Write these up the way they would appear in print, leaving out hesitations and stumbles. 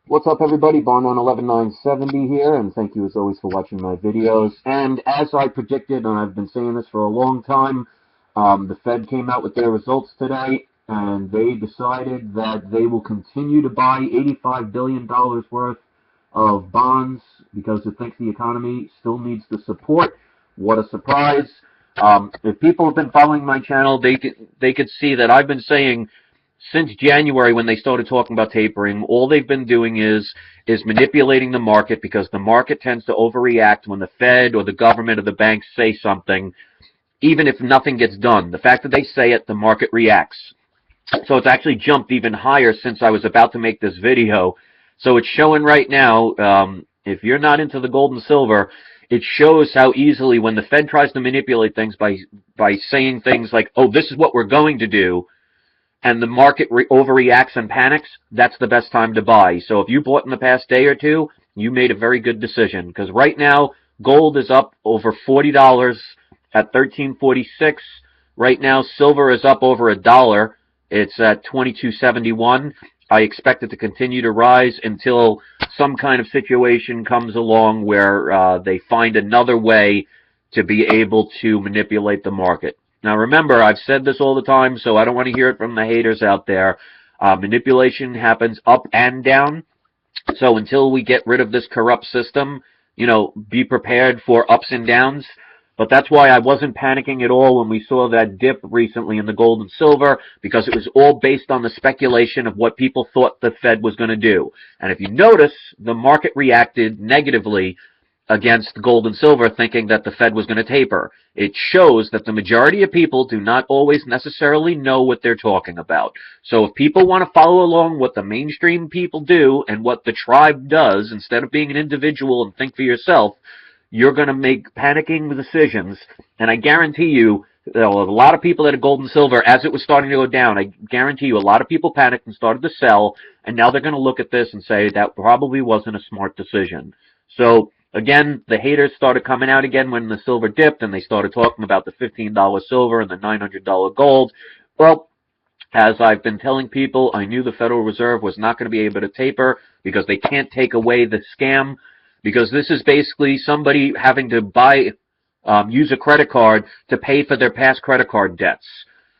What's up, everybody? Barnon 11970 here, and thank you as always for watching my videos. And as I predicted, and I've been saying this for a long time, the Fed came out with their results today, and they decided that they will continue to buy $85 billion worth of bonds because it thinks the economy still needs the support. What a surprise. If people have been following my channel, they could see that I've been saying since January when they started talking about tapering, all they've been doing is manipulating the market because the market tends to overreact when the Fed or the government or the banks say something, even if nothing gets done. The fact that they say it, the market reacts. So it's actually jumped even higher since I was about to make this video. So it's showing right now, if you're not into the gold and silver, it shows how easily when the Fed tries to manipulate things by saying things like, oh, this is what we're going to do, and the market overreacts and panics, that's the best time to buy. So if you bought in the past day or two, you made a very good decision. Because right now, gold is up over $40 at $13.46. Right now, silver is up over $1. It's at $22.71. I expect it to continue to rise until some kind of situation comes along where they find another way to be able to manipulate the market. Now remember, I've said this all the time, so I don't want to hear it from the haters out there. Manipulation happens up and down. So until we get rid of this corrupt system, be prepared for ups and downs. But that's why I wasn't panicking at all when we saw that dip recently in the gold and silver, because it was all based on the speculation of what people thought the Fed was going to do. And if you notice, the market reacted negatively against gold and silver, thinking that the Fed was going to taper. It shows that the majority of people do not always necessarily know what they're talking about. So if people want to follow along what the mainstream people do and what the tribe does, instead of being an individual and think for yourself, you're going to make panicking decisions. And I guarantee you, a lot of people that had gold and silver, as it was starting to go down, I guarantee you a lot of people panicked and started to sell, and now they're going to look at this and say that probably wasn't a smart decision. So again, the haters started coming out again when the silver dipped, and they started talking about the $15 silver and the $900 gold. Well, as I've been telling people, I knew the Federal Reserve was not going to be able to taper because they can't take away the scam, because this is basically somebody having to use a credit card to pay for their past credit card debts.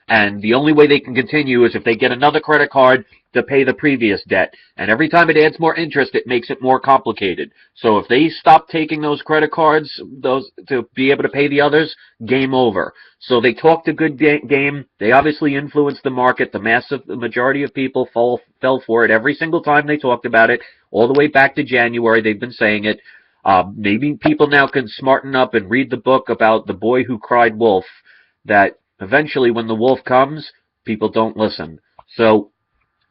And the only way they can continue is if they get another credit card to pay the previous debt. And every time it adds more interest, it makes it more complicated. So if they stop taking those credit cards, to be able to pay the others, game over. So they talked a good game. They obviously influenced the market. The majority of people fell for it every single time they talked about it. All the way back to January, they've been saying it. Maybe people now can smarten up and read the book about the boy who cried wolf, that eventually when the wolf comes, people don't listen. So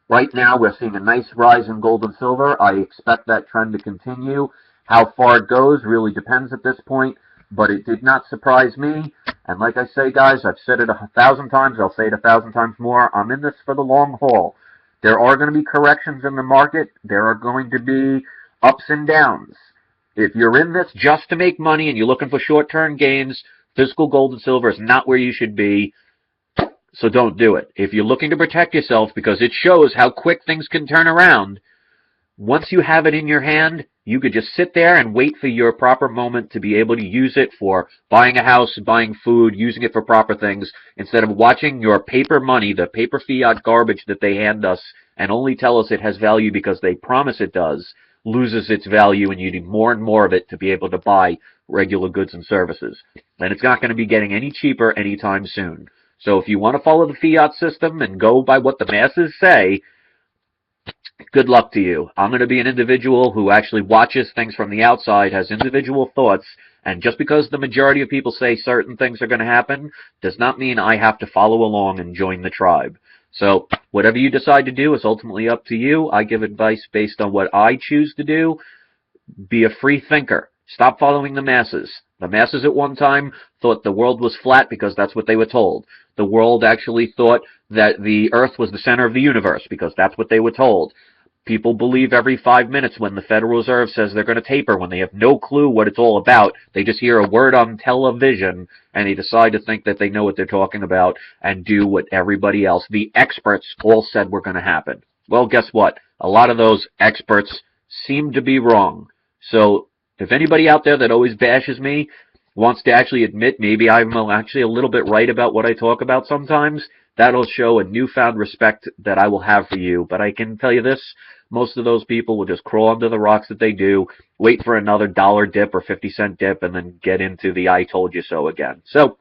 right now we're seeing a nice rise in gold and silver. I expect that trend to continue. How far it goes really depends at this point, but it did not surprise me. And like I say, guys, I've said it 1,000 times. I'll say it 1,000 times more. I'm in this for the long haul. There are going to be corrections in the market. There are going to be ups and downs. If you're in this just to make money and you're looking for short-term gains, physical gold and silver is not where you should be, so don't do it. If you're looking to protect yourself, because it shows how quick things can turn around, once you have it in your hand, you could just sit there and wait for your proper moment to be able to use it for buying a house, buying food, using it for proper things, instead of watching your paper money, the paper fiat garbage that they hand us and only tell us it has value because they promise it does, loses its value, and you need more and more of it to be able to buy regular goods and services. And it's not going to be getting any cheaper anytime soon. So if you want to follow the fiat system and go by what the masses say, good luck to you. I'm going to be an individual who actually watches things from the outside, has individual thoughts, and just because the majority of people say certain things are going to happen does not mean I have to follow along and join the tribe. So whatever you decide to do is ultimately up to you. I give advice based on what I choose to do. Be a free thinker. Stop following the masses. The masses at one time thought the world was flat because that's what they were told. The world actually thought that the earth was the center of the universe because that's what they were told. People believe every 5 minutes when the Federal Reserve says they're going to taper when they have no clue what it's all about. They just hear a word on television and they decide to think that they know what they're talking about and do what everybody else, the experts, all said were going to happen. Well, guess what? A lot of those experts seem to be wrong. So if anybody out there that always bashes me wants to actually admit maybe I'm actually a little bit right about what I talk about sometimes, that'll show a newfound respect that I will have for you. But I can tell you this, most of those people will just crawl under the rocks that they do, wait for another dollar dip or 50-cent dip, and then get into the I told you so again. So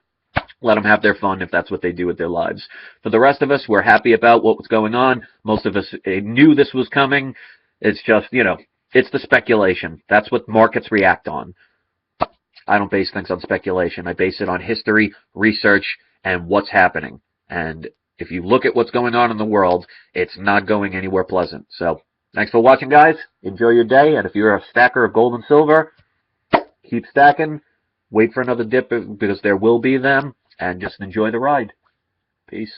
let them have their fun if that's what they do with their lives. For the rest of us, we're happy about what was going on. Most of us knew this was coming. It's just, it's the speculation. That's what markets react on. I don't base things on speculation. I base it on history, research, and what's happening. And if you look at what's going on in the world, it's not going anywhere pleasant. So thanks for watching, guys. Enjoy your day. And if you're a stacker of gold and silver, keep stacking. Wait for another dip because there will be them. And just enjoy the ride. Peace.